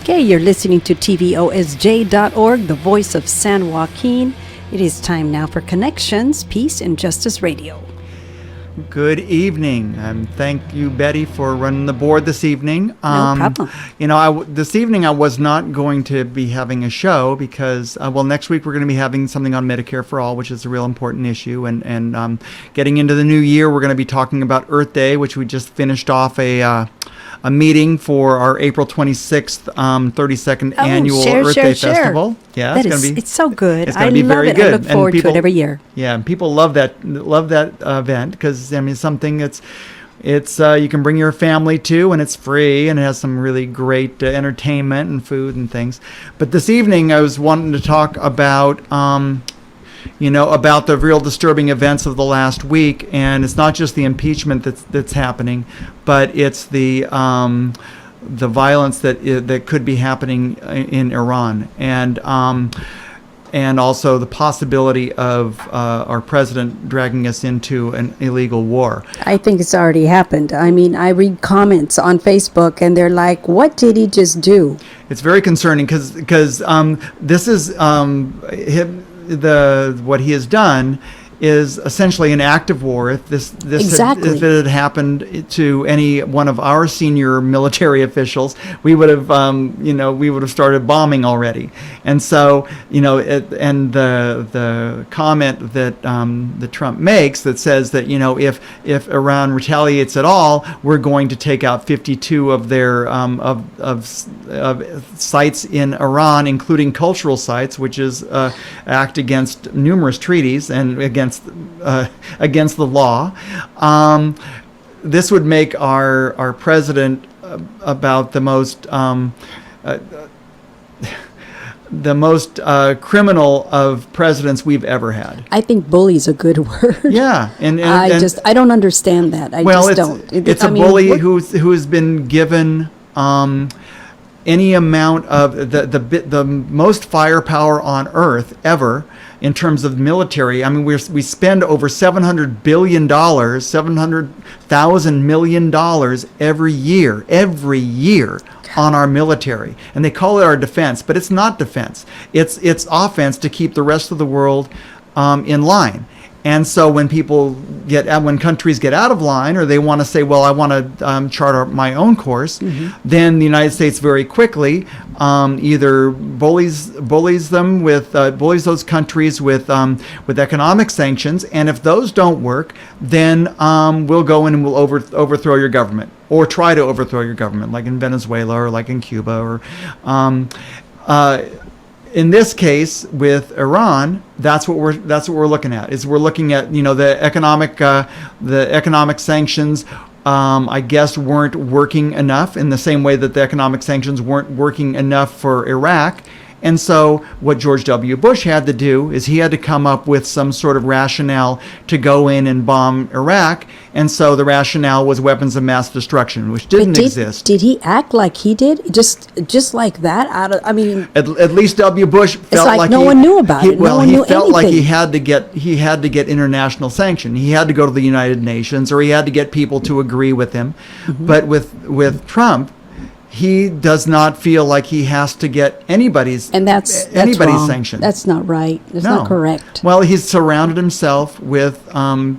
Okay, you're listening to tvosj.org, the voice of San Joaquin. It is time now for Connections, Peace and Justice Radio. Good evening, and thank you, Betty, for running the board this evening. No problem. This evening I was not going to be having a show because, next week we're going to be having something on Medicare for All, which is a real important issue. And getting into the new year, we're going to be talking about Earth Day, which we just finished off a meeting for our April 26th, 32nd annual Earth Day Festival. Yeah, it's so good. It's going to be very good. I look forward to it every year. Yeah, and people love that event because it's something it's you can bring your family to, and it's free, and it has some really great entertainment and food and things. But this evening I was wanting to talk about about the real disturbing events of the last week, and it's not just the impeachment that's happening, but it's the violence that could be happening in Iran, and also the possibility of our president dragging us into an illegal war. I think it's already happened. I mean, I read comments on Facebook, and they're like, "What did he just do?" It's very concerning because this is what he has done is essentially an act of war. If Exactly. if it had happened to any one of our senior military officials, we would have started bombing already. And so and the comment that Trump makes that says that if Iran retaliates at all, we're going to take out 52 of their of sites in Iran, including cultural sites, which is act against numerous treaties and against the law. This would make our president about the most criminal of presidents we've ever had. I think bully's a good word. Yeah, and I don't understand that. It's a bully who's been given any amount of the most firepower on earth ever. In terms of military, I mean, we spend over $700 billion, $700,000 million every year on our military. And they call it our defense, but it's not defense. It's offense to keep the rest of the world in line. And so when countries get out of line, or they want to say, well, I want to chart my own course, then the United States very quickly either bullies those countries with economic sanctions, and if those don't work, then we'll go in and we'll overthrow your government, or try to overthrow your government, like in Venezuela or like in Cuba, or in this case with Iran, that's what we're looking at. We're looking at the economic sanctions. I guess weren't working enough in the same way that the economic sanctions weren't working enough for Iraq. And so what George W. Bush had to do is he had to come up with some sort of rationale to go in and bomb Iraq. And so the rationale was weapons of mass destruction, which didn't exist. Did he act like he did? Just like that? At least W. Bush felt like no one knew about it. Well, he felt like he had to get international sanction. He had to go to the United Nations, or he had to get people to agree with him. Mm-hmm. But with Trump, he does not feel like he has to get anybody's wrong. sanction. That's not right. That's not correct. Well, he's surrounded himself with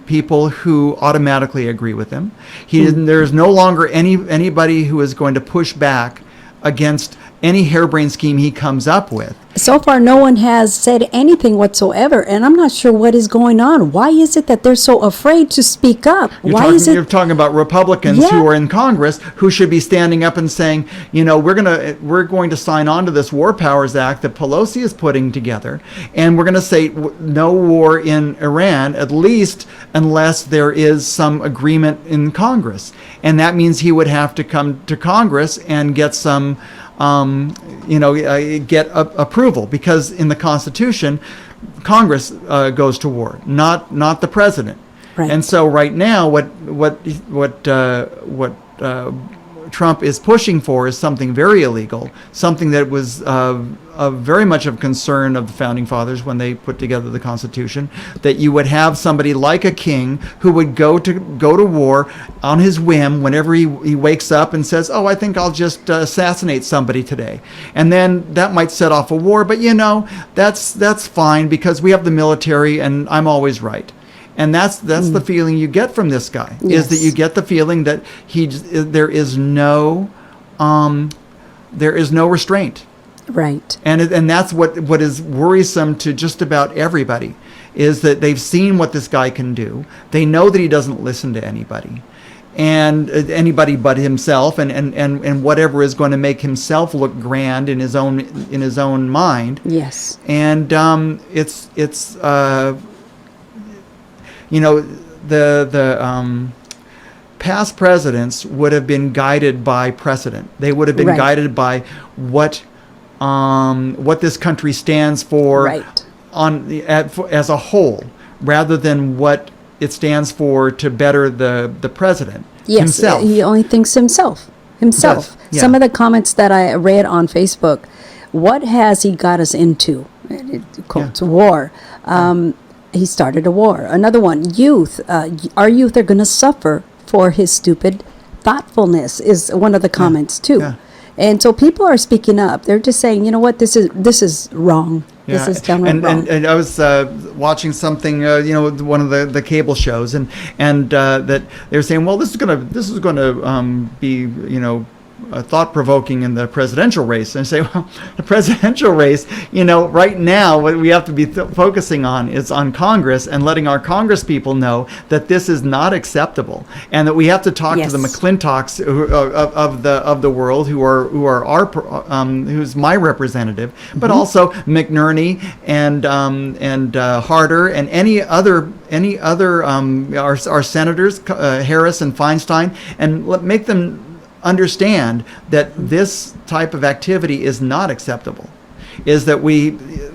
people who automatically agree with him. There's no longer anybody who is going to push back against any harebrained scheme he comes up with. So far, no one has said anything whatsoever, and I'm not sure what is going on. Why is it that they're so afraid to speak up? You're talking about Republicans who are in Congress who should be standing up and saying, we're going to sign on to this War Powers Act that Pelosi is putting together, and we're going to say no war in Iran, at least unless there is some agreement in Congress. And that means he would have to come to Congress and get some get approval, because in the Constitution, Congress goes to war, not the president. Right. And so right now, what Trump is pushing for is something very illegal, something that was very much of concern of the Founding Fathers when they put together the Constitution, that you would have somebody like a king who would go to war on his whim whenever he wakes up and says, oh, I think I'll just assassinate somebody today. And then that might set off a war, but that's fine because we have the military and I'm always right. And that's the feeling you get from this guy, is that you get the feeling that there is no restraint. Right. And that's what is worrisome to just about everybody, is that they've seen what this guy can do. They know that he doesn't listen to anybody, and anybody but himself, and whatever is going to make himself look grand in his own mind. Yes. And it's the past presidents would have been guided by precedent. They would have been guided by what this country stands for as a whole, rather than what it stands for to better the president himself. He only thinks himself. Yes, yeah. Some of the comments that I read on Facebook, what has he got us into? Quotes, war. He started a war. Another one, youth. Our youth are going to suffer for his stupid thoughtfulness, is one of the comments too. Yeah. And so people are speaking up. They're just saying, you know what, this is wrong. Yeah. This is downright wrong. And I was watching something, one of the cable shows, and that they were saying, well, this is going to be, thought-provoking in the presidential race. And I say, well, the presidential race, right now what we have to be focusing on is on Congress and letting our Congress people know that this is not acceptable, and that we have to talk to the McClintocks of the world who's my representative, but also McNerney and Harder and any other our senators, Harris and Feinstein, and make them understand that this type of activity is not acceptable, is that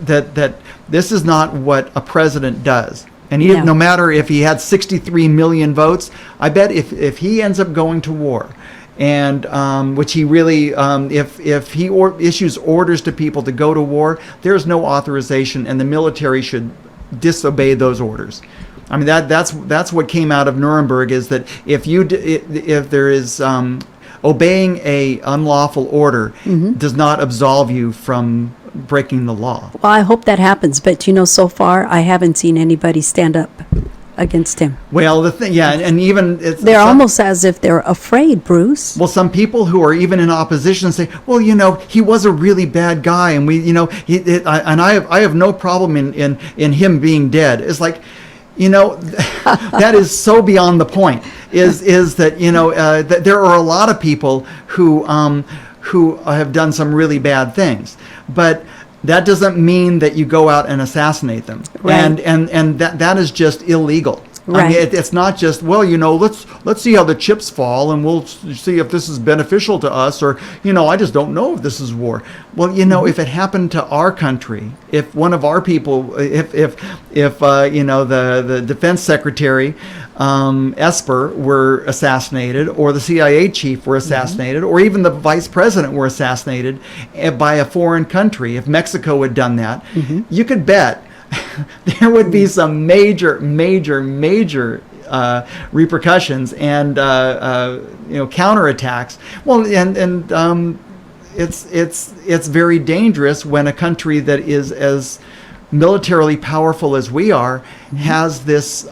that this is not what a president does. And no matter if he had 63 million votes, I bet if he ends up going to war, and which he really, if he issues orders to people to go to war, there's no authorization, and the military should disobey those orders. I mean, that's what came out of Nuremberg, is that if there is obeying a unlawful order does not absolve you from breaking the law. Well, I hope that happens, but so far I haven't seen anybody stand up against him. Well, and even they're almost as if they're afraid, Bruce. Well, some people who are even in opposition say, well, he was a really bad guy, and I have no problem in him being dead. It's like, that is so beyond the point. Is that that there are a lot of people who have done some really bad things, but that doesn't mean that you go out and assassinate them. Right. And that is just illegal. Right. I mean, it's not just, well, let's see how the chips fall, and we'll see if this is beneficial to us, or, I just don't know if this is war. Well, if it happened to our country, if one of our people, if the defense secretary, Esper, were assassinated, or the CIA chief were assassinated, or even the vice president were assassinated by a foreign country, if Mexico had done that, you could bet there would be some major repercussions and counterattacks. Well, and it's very dangerous when a country that is as militarily powerful as we are has this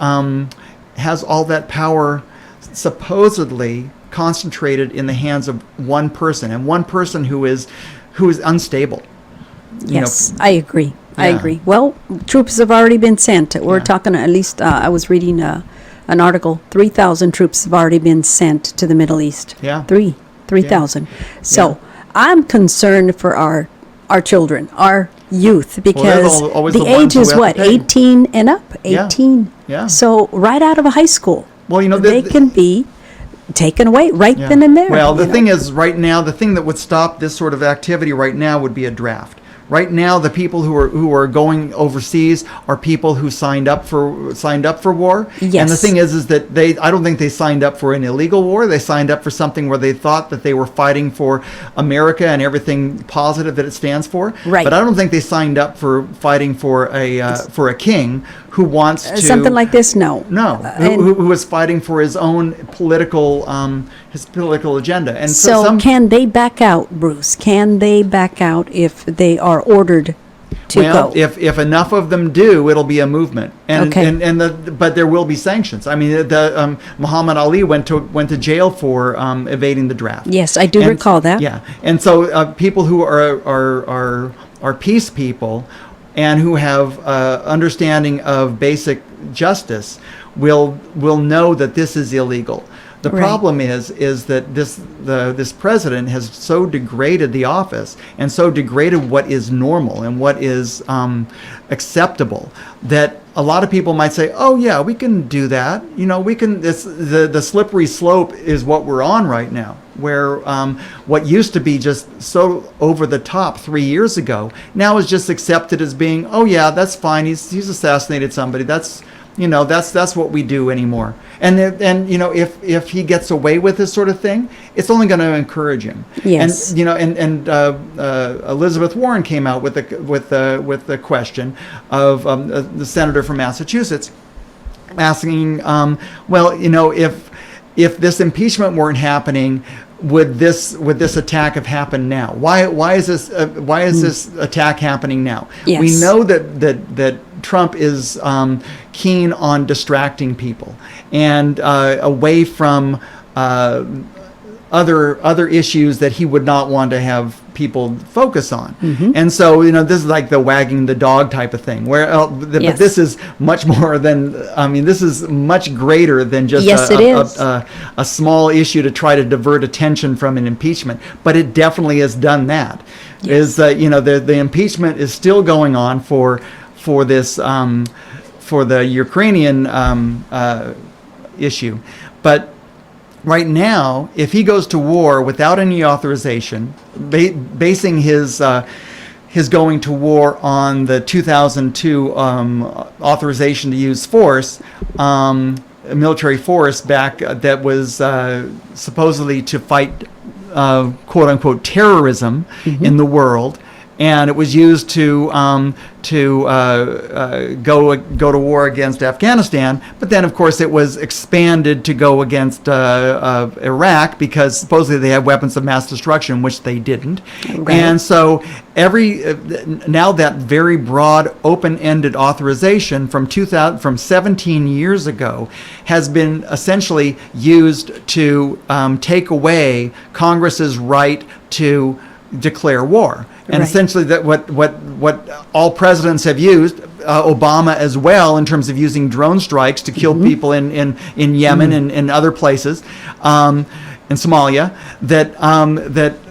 has all that power supposedly concentrated in the hands of one person, and one person who is unstable. Yes, I agree. I agree. Well, troops have already been sent. We're talking, at least I was reading an article, 3,000 troops have already been sent to the Middle East. Yeah. 3,000. So I'm concerned for our children, our youth, because the age is what, 18 and up? 18. Yeah. So right out of a high school, well, they can be taken away then and there. Well, the thing is, right now, the thing that would stop this sort of activity right now would be a draft. Right now, the people who are going overseas are people who signed up for war. Yes. And the thing is that I don't think they signed up for an illegal war. They signed up for something where they thought that they were fighting for America and everything positive that it stands for. Right. But I don't think they signed up for fighting for a king who wants to something like this. No. Who was fighting for his own political agenda. And so can they back out, Bruce? Can they back out if they are ordered to go? If enough of them do, it'll be a movement. And Okay. But there will be sanctions. I mean, Muhammad Ali went to jail for evading the draft. Yes, I do recall that. Yeah, and so people who are peace people and who have understanding of basic justice will know that this is illegal. The Right. problem is that this president has so degraded the office and so degraded what is normal and what is acceptable that a lot of people might say, "Oh yeah, we can do that. You know, we can." The slippery slope is what we're on right now, where what used to be just so over the top 3 years ago now is just accepted as being, "Oh yeah, that's fine. He's assassinated somebody. That's what we do anymore." And if he gets away with this sort of thing, it's only going to encourage him. Yes. And Elizabeth Warren came out with the question of the senator from Massachusetts asking, if this impeachment weren't happening, would this attack have happened now? Why is this attack happening now? Yes. We know that Trump is keen on distracting people and away from other issues that he would not want to have people focus on. Mm-hmm. And so, this is like the wagging the dog type of thing, where but this is much more than, this is much greater than just a small issue to try to divert attention from an impeachment. But it definitely has done that. Yes. The impeachment is still going on for this, for the Ukrainian issue. But right now, if he goes to war without any authorization, basing his going to war on the 2002 authorization to use force, military force back that was supposedly to fight quote unquote terrorism in the world. And it was used to go to war against Afghanistan, but then of course it was expanded to go against Iraq because supposedly they had weapons of mass destruction, which they didn't. Right. And so now that very broad, open-ended authorization from 17 years ago has been essentially used to take away Congress's right to declare war. And Right. essentially that what all presidents have used, Obama as well, in terms of using drone strikes to kill people in Yemen and other places, in Somalia, that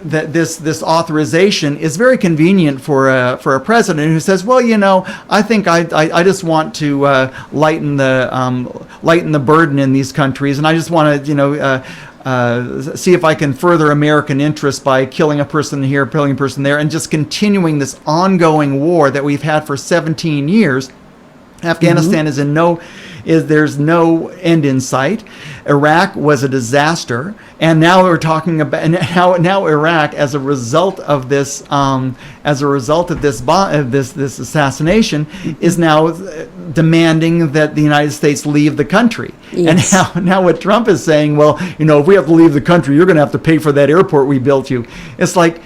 this authorization is very convenient for a president who says, well, I think I just want to lighten the burden in these countries, and I just want to see if I can further American interests by killing a person here, killing a person there, and just continuing this ongoing war that we've had for 17 years. Afghanistan there's no end in sight. Iraq was a disaster, and now we're talking about now Iraq, as a result of this this assassination, is now demanding that the United States leave the country. Yes. And now what Trump is saying, well, if we have to leave the country, you're going to have to pay for that airport we built you. It's like,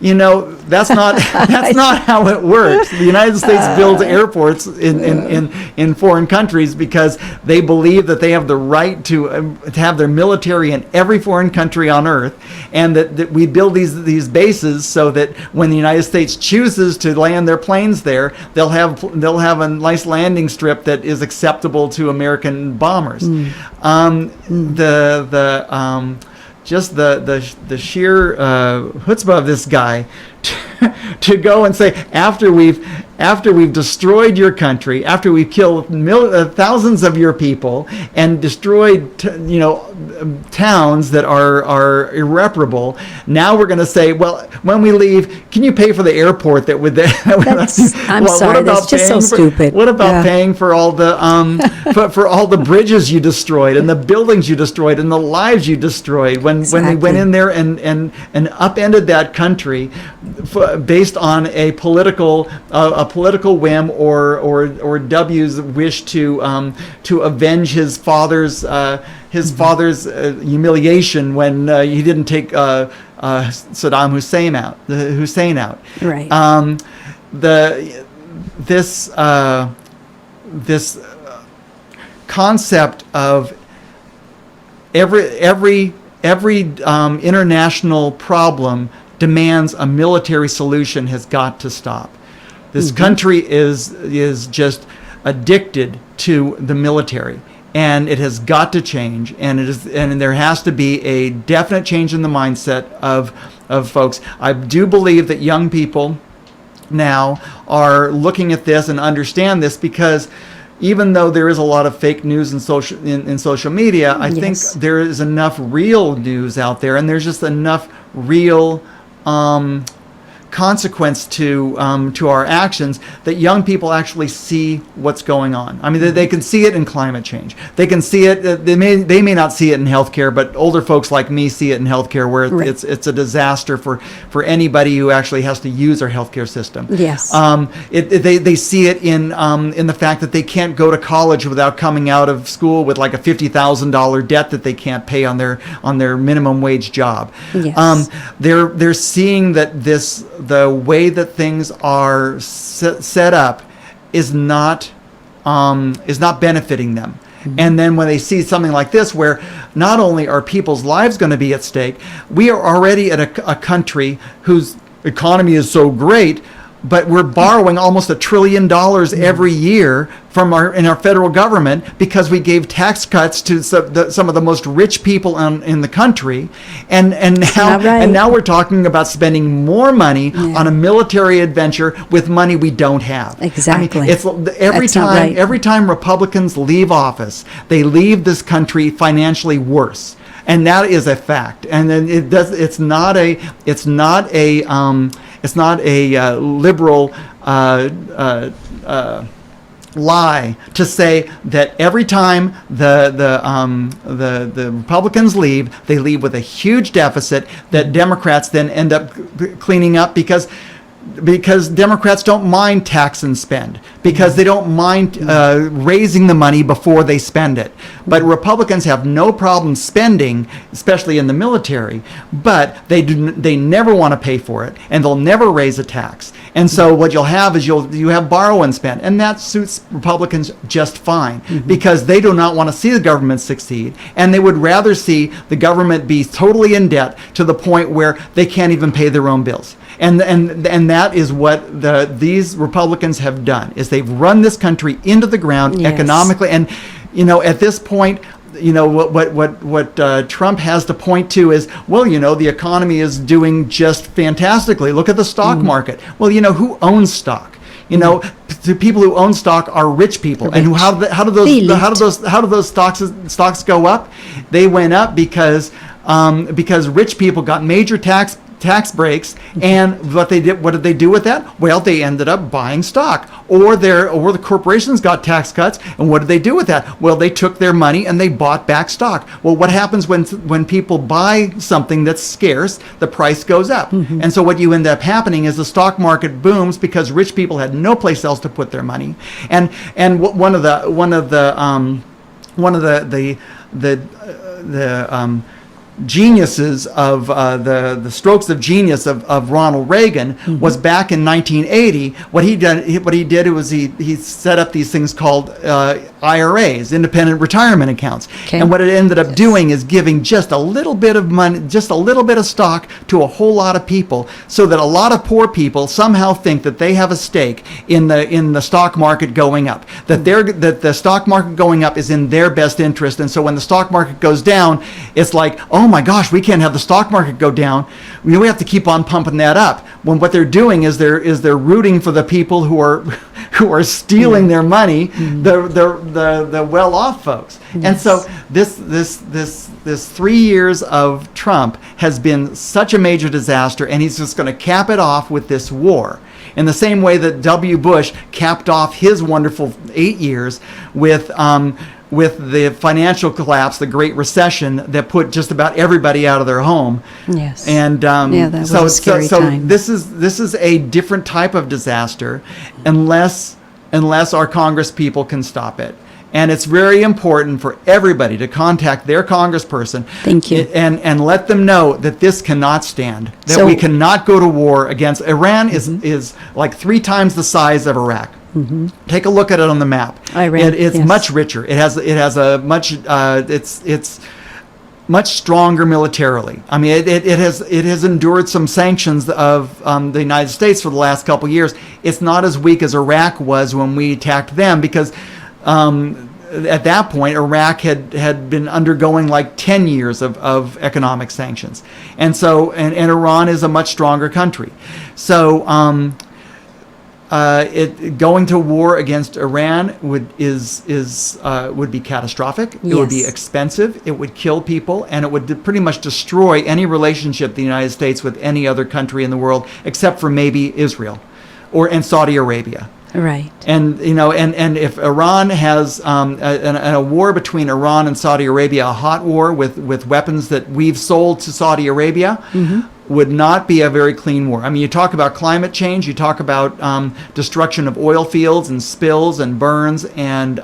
that's not how it works. The United States builds airports in foreign countries because they believe that they have the right to have their military in every foreign country on earth, and that we build these bases so that when the United States chooses to land their planes there, they'll have a nice landing strip that is acceptable to American bombers. Just the sheer chutzpah of this guy to go and say after we've after we've destroyed your country, after we've killed thousands of your people and destroyed, towns that are irreparable, now we're going to say, well, when we leave, can you pay for the airport that would? I'm sorry, that's just so stupid. What about paying for all the for all the bridges you destroyed and the buildings you destroyed and the lives you destroyed when we went in there and upended that country based on a political whim or W's wish to avenge his father's humiliation when he didn't take Saddam Hussein out. Right. This concept of every international problem demands a military solution has got to stop. This country is just addicted to the military, and it has got to change. And there has to be a definite change in the mindset of folks. I do believe that young people now are looking at this and understand this, because even though there is a lot of fake news in social media, I think there is enough real news out there, and there's just enough real consequence to our actions that young people actually see what's going on. I mean, they can see it in climate change. They can see it. They may not see it in healthcare, but older folks like me see it in healthcare, where it's a disaster for anybody who actually has to use our healthcare system. Yes. They see it in the fact that they can't go to college without coming out of school with like a $50,000 debt that they can't pay on their minimum wage job. Yes. They're seeing that the way that things are set up is not benefiting them. And then when they see something like this, where not only are people's lives going to be at stake, we are already at a country whose economy is so great, but we're borrowing almost $1 trillion every year from our federal government because we gave tax cuts to some of the most rich people in the country, and now we're talking about spending more money on a military adventure with money we don't have. Exactly. I mean, every time Republicans leave office, they leave this country financially worse. And that is a fact. And then it's not a liberal lie to say that every time the Republicans leave, they leave with a huge deficit that Democrats then end up cleaning up, because Democrats don't mind tax and spend, because they don't mind raising the money before they spend it. But Republicans have no problem spending, especially in the military, but they never want to pay for it, and they'll never raise a tax. And so what you'll have is you have borrow and spend, and that suits Republicans just fine, because they do not want to see the government succeed, and they would rather see the government be totally in debt to the point where they can't even pay their own bills. And that is what these Republicans have done, is they've run this country into the ground economically. And at this point, what Trump has to point to is, well, the economy is doing just fantastically. Look at the stock market. Well, who owns stock? The people who own stock are rich people. And how do those stocks go up? They went up because rich people got major tax breaks, and what did they do with that? Well, they ended up buying stock, or the corporations got tax cuts, and what did they do with that? Well, they took their money and they bought back stock. Well, what happens when people buy something that's scarce? The price goes up, and so what you end up happening is the stock market booms because rich people had no place else to put their money, and one of the geniuses of the strokes of genius of Ronald Reagan was back in 1980. What he did was he set up these things called IRAs, independent retirement accounts. Okay. And what it ended up doing is giving just a little bit of money, just a little bit of stock to a whole lot of people, so that a lot of poor people somehow think that they have a stake in the stock market going up, that the stock market going up is in their best interest. And so when the stock market goes down, it's like, oh my gosh, we can't have the stock market go down. We have to keep on pumping that up. When what they're doing is they're rooting for the people who are stealing their money, the well-off folks. Yes. And so this 3 years of Trump has been such a major disaster, and he's just going to cap it off with this war. In the same way that W. Bush capped off his wonderful 8 years with the financial collapse, the Great Recession that put just about everybody out of their home. Yes. And that was a scary time. this is a different type of disaster, unless our Congress people can stop it. And it's very important for everybody to contact their congressperson. Thank you. And let them know that this cannot stand. That So- we cannot go to war against Iran. Is like 3 times the size of Iraq. Take a look at it on the map. Iran, It's yes. much richer. It has a much it's much stronger militarily. I mean, it has endured some sanctions of the United States for the last couple of years. It's not as weak as Iraq was when we attacked them, because at that point, Iraq had been undergoing like 10 years of economic sanctions. And so, and Iran is a much stronger country. So, going to war against Iran would be catastrophic. It would be Yes. expensive. It would kill people, and it would pretty much destroy any relationship the United States with any other country in the world, except for maybe Israel, and Saudi Arabia. Right. And and if Iran has a war between Iran and Saudi Arabia, a hot war with weapons that we've sold to Saudi Arabia, would not be a very clean war. I mean, you talk about climate change, you talk about destruction of oil fields and spills and burns, and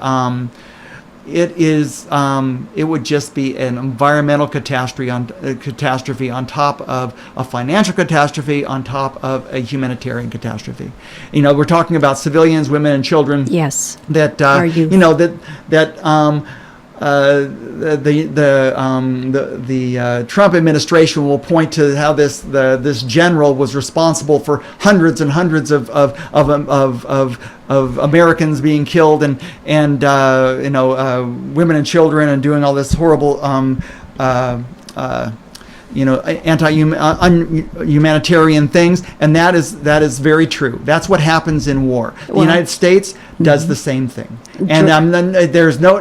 it would just be an environmental catastrophe on top of a financial catastrophe, on top of a humanitarian catastrophe. We're talking about civilians, women, and children. Yes. That Our youth. The Trump administration will point to how this general was responsible for hundreds and hundreds of Americans being killed, and women and children, and doing all this horrible humanitarian things, and that is very true. That's what happens in war. The Well, United States does the same thing, and there's no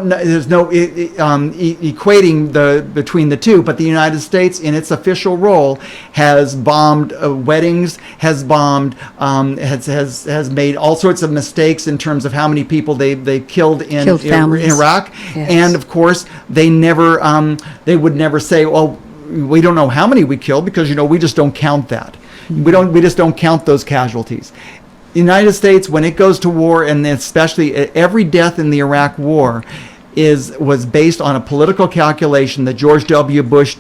equating between the two. But the United States, in its official role, has bombed weddings, has bombed, has made all sorts of mistakes in terms of how many people they killed in families. Iraq, Yes. and of course they would never say, well, we don't know how many we killed, because we just don't count that. We just don't count those casualties. The United States, when it goes to war, and especially every death in the Iraq War, was based on a political calculation that George W. Bush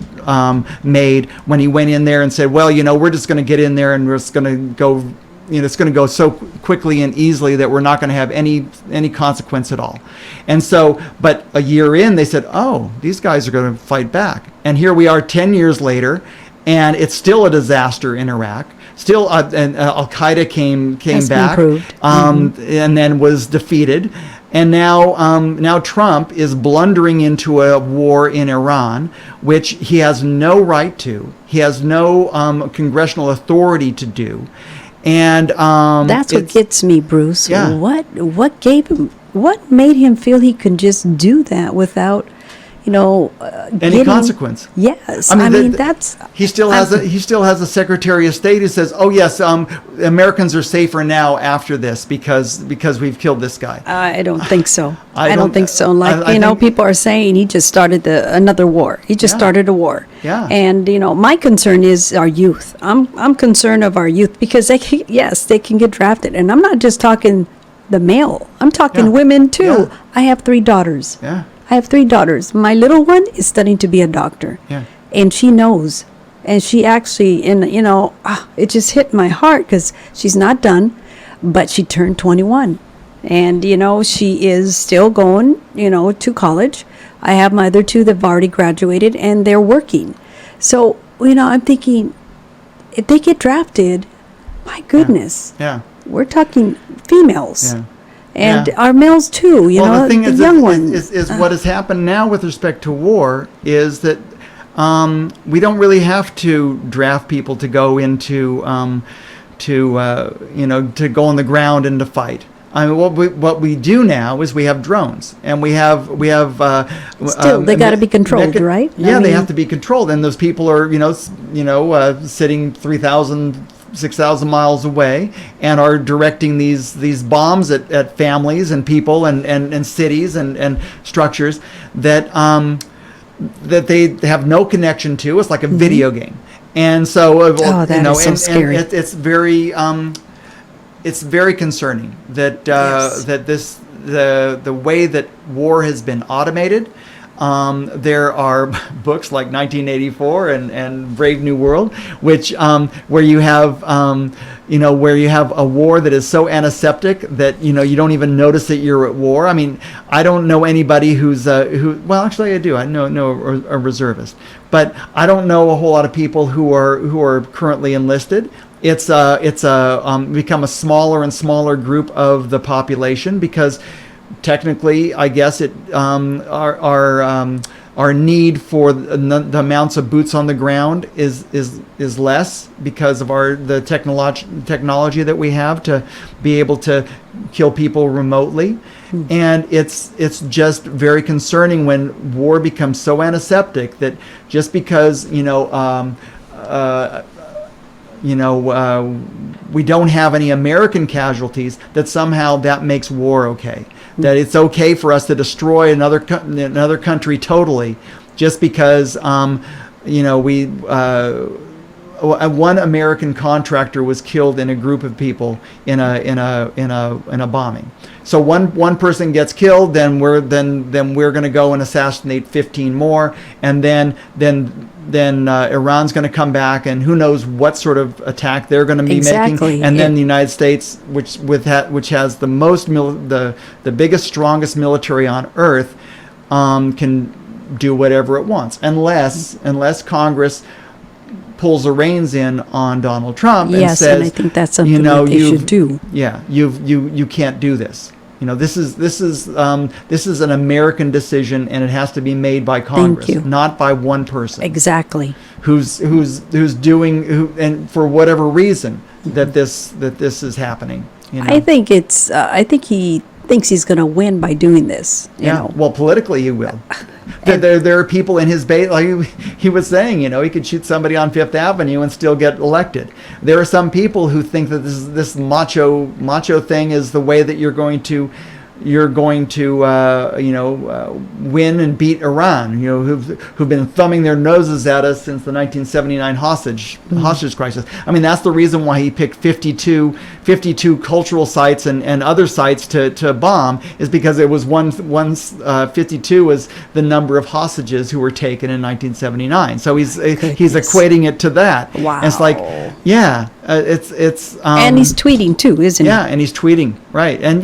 made when he went in there and said, well, we're just going to get in there and we're just going to go. It's going to go so quickly and easily that we're not going to have any consequence at all. And so, but a year in, they said, oh, these guys are going to fight back. And here we are 10 years later, and it's still a disaster in Iraq. Still, and Al-Qaeda came Has been back, proved. and then was defeated. And now Trump is blundering into a war in Iran, which he has no right to. He has no congressional authority to do. And That's what gets me, Bruce. Yeah. What made him feel he could just do that without, any consequence? Yes. That's he still has a Secretary of State who says, "Oh yes, Americans are safer now after this because we've killed this guy." I don't think so. I I don't don't- think so. I think- People are saying he just started another war. He just Yeah. started a war. Yeah. And my concern is our youth. I'm concerned of our youth because they can get drafted, and I'm not just talking the male. I'm talking Yeah. women too. Yeah. I have 3 daughters. Yeah. I have 3 daughters. My little one is studying to be a doctor. Yeah. And she knows. And she actually, it just hit my heart because she's not done, but she turned 21. And, she is still going, to college. I have my other two that have already graduated and they're working. So, I'm thinking, if they get drafted, my goodness, Yeah. we're talking females. Yeah. And Yeah. our males too, The thing is, young ones. is what has happened now with respect to war is that we don't really have to draft people to go into to go on the ground and to fight. I mean, what we do now is we have drones, and we have Still, they got to be controlled, right? Yeah, they have to be controlled, and those people are sitting 3,000, 6,000 miles away and are directing these bombs at families and people and cities and structures that that they have no connection to. It's like a video game, and so that is so scary. And it's very concerning that Yes. that the way that war has been automated. There are books like 1984 and Brave New World, which where you have where you have a war that is so antiseptic that you don't even notice that you're at war. I mean, I don't know anybody well, actually I do. I know a reservist, but I don't know a whole lot of people who are currently enlisted. It's become a smaller and smaller group of the population because technically, I guess our need for the amounts of boots on the ground is less because of the technology that we have to be able to kill people remotely. And it's just very concerning when war becomes so antiseptic that just because we don't have any American casualties, that somehow that makes war okay. That it's okay for us to destroy another country totally, just because one American contractor was killed in a group of people in a bombing. So one person gets killed, then we're going to go and assassinate 15 more, and then Iran's going to come back, and who knows what sort of attack they're going to be making, and then the United States, which has the biggest, strongest military on earth, can do whatever it wants, unless Congress pulls the reins in on Donald Trump and says, and I think that's something that they should do. Yeah, you can't do this. This is an American decision, and it has to be made by Congress, not by one person. Exactly. Who's doing and for whatever reason that this is happening. I think I think he thinks he's going to win by doing this. You know. Well, politically he will. There are people in his base, like he was saying, he could shoot somebody on Fifth Avenue and still get elected. There are some people who think that this macho thing is the way that you're going to win and beat Iran. Who've been thumbing their noses at us since the 1979 hostage crisis. I mean, that's the reason why he picked 52 cultural sites and other sites to bomb, is because it was 52 was the number of hostages who were taken in 1979. So he's equating it to that. Wow. And it's like, it's and he's tweeting too, isn't he? Yeah, and he's tweeting, right? And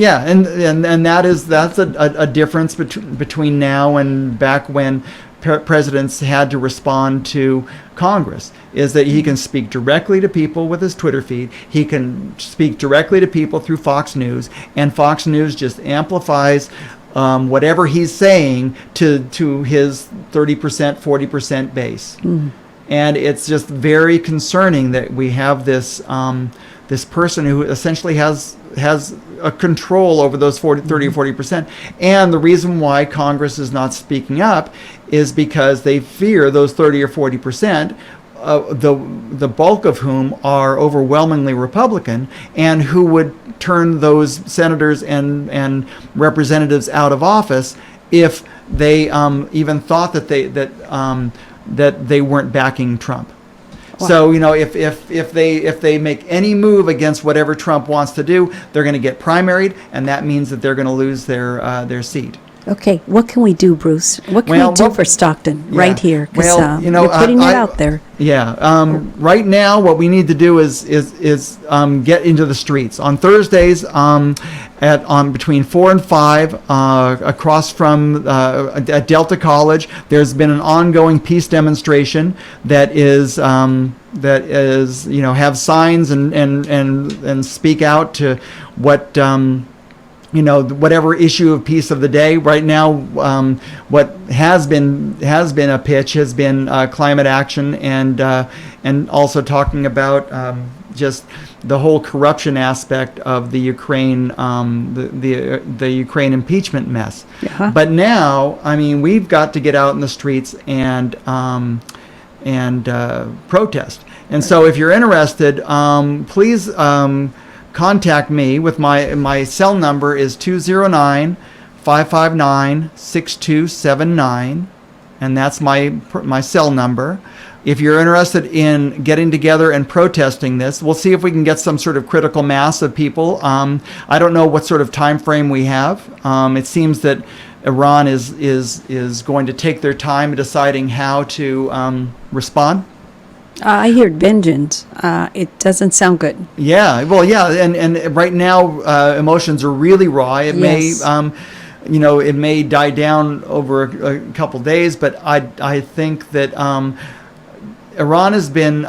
that's a difference between now and back when presidents had to respond to Congress, is that he can speak directly to people with his Twitter feed. He can speak directly to people through Fox News, and Fox News just amplifies whatever he's saying to his 30%, 40% base. And it's just very concerning that we have this person who essentially has a control over those 30 or 40%. And the reason why Congress is not speaking up is because they fear those 30 or 40%, the bulk of whom are overwhelmingly Republican, and who would turn those senators and representatives out of office if they even thought that they weren't backing Trump. Wow. So if they make any move against whatever Trump wants to do, they're going to get primaried, and that means that they're going to lose their seat. Okay, what can we do, Bruce? What can Well, we do what- for Stockton Yeah. right here? 'Cause, Well, you're putting it out there. Yeah. Right now, what we need to do is get into the streets on Thursdays at between 4 and 5 across from at Delta College. There's been an ongoing peace demonstration that is have signs and speak out to what. Whatever issue of peace of the day right now, what has been a pitch has been climate action and also talking about just the whole corruption aspect of the Ukraine the Ukraine impeachment mess. Uh-huh. But now, I mean, we've got to get out in the streets and protest. And so, if you're interested, please. Contact me with my cell number is 209-559-6279, and that's my cell number. If you're interested in getting together and protesting this, we'll see if we can get some sort of critical mass of people. I don't know what sort of time frame we have. It seems that Iran is going to take their time deciding how to respond. I hear vengeance. It doesn't sound good. Yeah, well, yeah, and right now emotions are really raw. It Yes. it may die down over a couple days, but I think that Iran has been,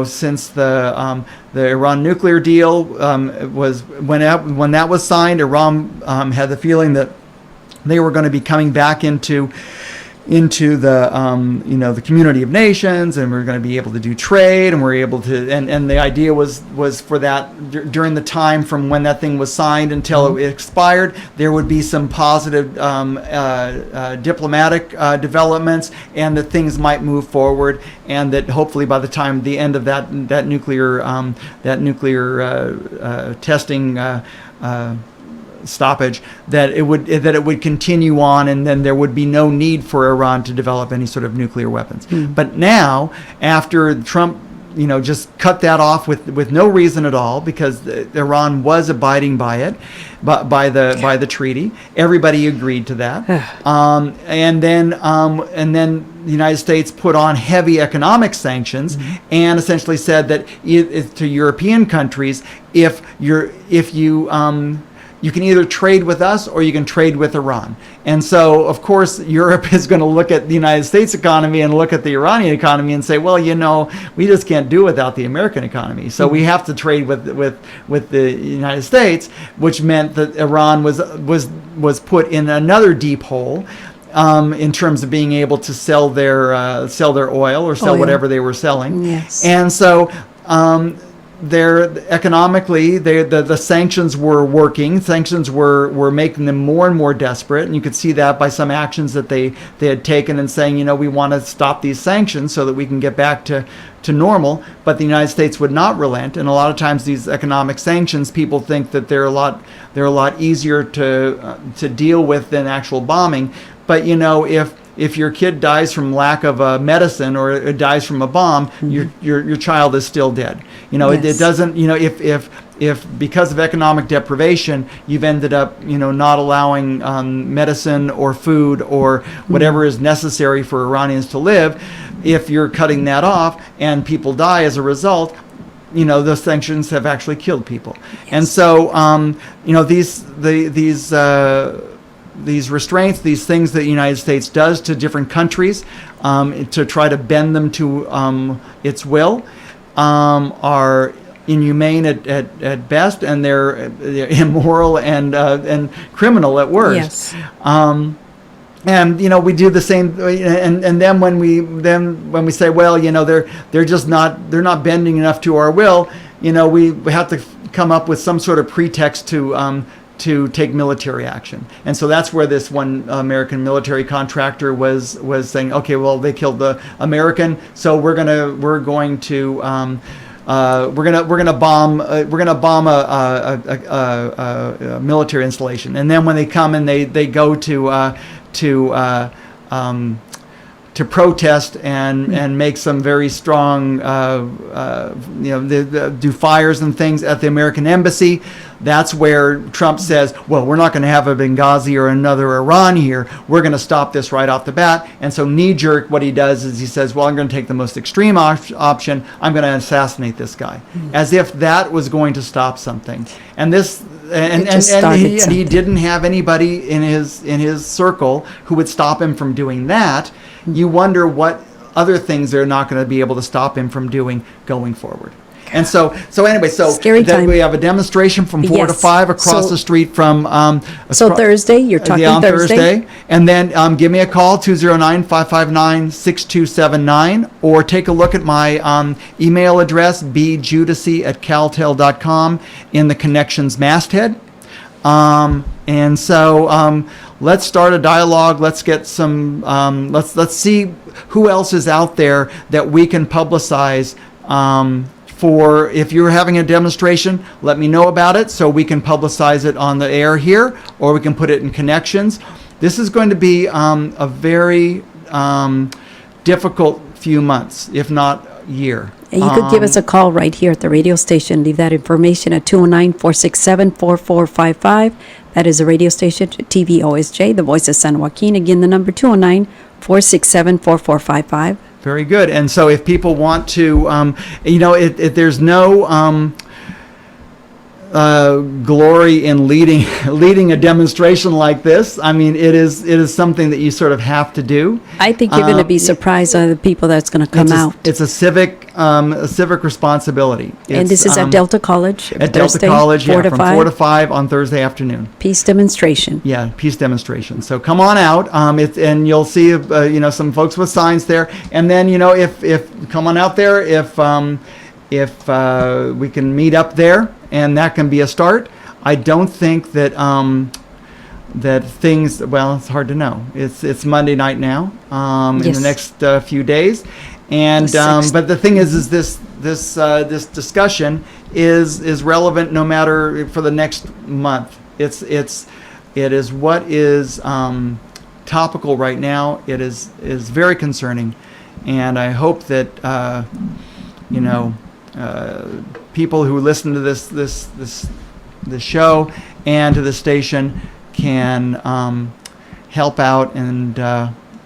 since the Iran nuclear deal was when that was signed, Iran had the feeling that they were going to be coming back into the the community of nations, and we're going to be able to do trade, and we're able to and the idea was for that during the time from when that thing was signed until it expired, there would be some positive diplomatic developments, and that things might move forward, and that hopefully by the time the end of that nuclear testing stoppage, that it would continue on, and then there would be no need for Iran to develop any sort of nuclear weapons. But now, after Trump just cut that off with no reason at all, because Iran was abiding by it, by the treaty. Everybody agreed to that, and then the United States put on heavy economic sanctions and essentially said that to European countries, if you can either trade with us or you can trade with Iran. And so, of course, Europe is going to look at the United States economy and look at the Iranian economy and say, well, we just can't do without the American economy. So we have to trade with the United States, which meant that Iran was put in another deep hole in terms of being able to sell their oil or sell whatever they were selling. Yes. And so economically, the sanctions were working. Sanctions were making them more and more desperate, and you could see that by some actions that they had taken and saying, we want to stop these sanctions so that we can get back to normal. But the United States would not relent, and a lot of times these economic sanctions, people think that they're a lot easier to deal with than actual bombing. But if your kid dies from lack of medicine or it dies from a bomb, your child is still dead. Yes. It doesn't. If because of economic deprivation you've ended up not allowing medicine or food or whatever is necessary for Iranians to live, if you're cutting that off and people die as a result, those sanctions have actually killed people. Yes. And so these restraints, these things that the United States does to different countries to try to bend them to its will are inhumane at best, and they're immoral and criminal at worst. Yes. And we do the same, and then when we say, well, they're not bending enough to our will, we have to come up with some sort of pretext to take military action. And so that's where this one American military contractor was saying, okay, well, they killed the American, so we're going to bomb a military installation. And then when they come and they go to to protest and make some very strong, do fires and things at the American embassy. That's where Trump says, well, we're not going to have a Benghazi or another Iran here. We're going to stop this right off the bat. And so knee-jerk, what he does is he says, well, I'm going to take the most extreme option. I'm going to assassinate this guy. As if that was going to stop something. And this... And he didn't have anybody in his circle who would stop him from doing that. You wonder what other things they're not going to be able to stop him from doing going forward. And so Scary time. we have a demonstration from 4 to 5 across the street from... Thursday, you're talking on Thursday? And then give me a call, 209-559-6279, or take a look at my email address, bjudici@caltel.com, in the Connections masthead. And so let's start a dialogue. Let's get some... let's see who else is out there that we can publicize for. If you're having a demonstration, let me know about it so we can publicize it on the air here, or we can put it in Connections. This is going to be a very difficult few months, if not year. And you could give us a call right here at the radio station. Leave that information at 209-467-4455. That is the radio station, TVOSJ, the voice of San Joaquin. Again, the number 209-467-4455. Very good. And so if people want to, there's no glory in leading a demonstration like this. I mean, it is something that you sort of have to do. I think you're going to be surprised by the people that's going to come out. It's a civic responsibility. And this is at Delta College. At Delta College, from 4 to 5 on Thursday afternoon. Peace demonstration. Yeah, peace demonstration. So come on out, and you'll see some folks with signs there. And then if come on out there if we can meet up there, and that can be a start. I don't think that that things. Well, it's hard to know. It's Monday night now. In the next few days, and but the thing is this discussion is relevant no matter for the next month. It is what is topical right now. It is very concerning, and I hope that people who listen to this show and to the station can help out and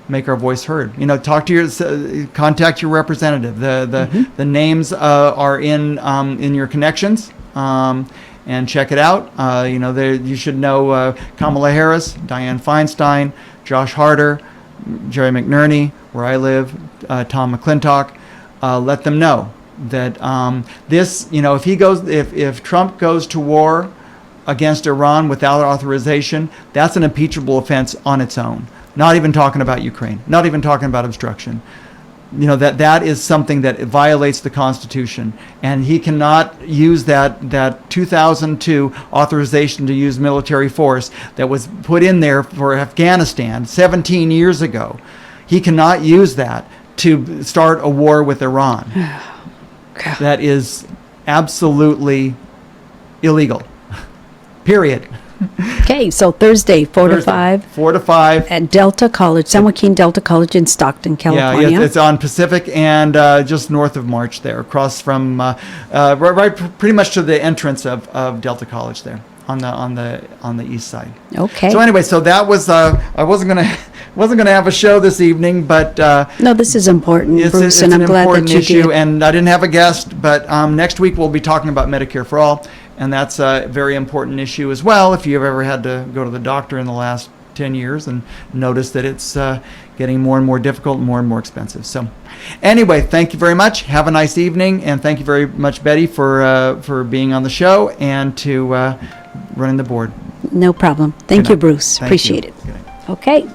make our voice heard. Talk to contact your representative. The names are in your Connections, and check it out. You should know Kamala Harris, Dianne Feinstein, Josh Harder, Jerry McNerney, where I live, Tom McClintock. Let them know that if Trump goes to war against Iran without authorization, that's an impeachable offense on its own. Not even talking about Ukraine, not even talking about obstruction. That is something that violates the Constitution, and he cannot use that 2002 authorization to use military force that was put in there for Afghanistan 17 years ago. He cannot use that to start a war with Iran. That is absolutely illegal. Period. Okay, so Thursday, 4 to 5. 4 to 5. At Delta College, San Joaquin Delta College in Stockton, California. Yeah, it's on Pacific and just north of March there, across from, right pretty much to the entrance of Delta College there on the east side. Okay. So anyway, that was, I wasn't gonna have a show this evening, but no, this is important, Bruce, it's and I'm an glad important that you issue, did. and I didn't have a guest, but next week we'll be talking about Medicare for All, and that's a very important issue as well. If you've ever had to go to the doctor in the last 10 years and notice that it's getting more and more difficult and more expensive. So anyway, thank you very much. Have a nice evening, and thank you very much, Betty, for being on the show and to running the board. No problem. Thank you, Bruce. Appreciate it. Good night. Okay.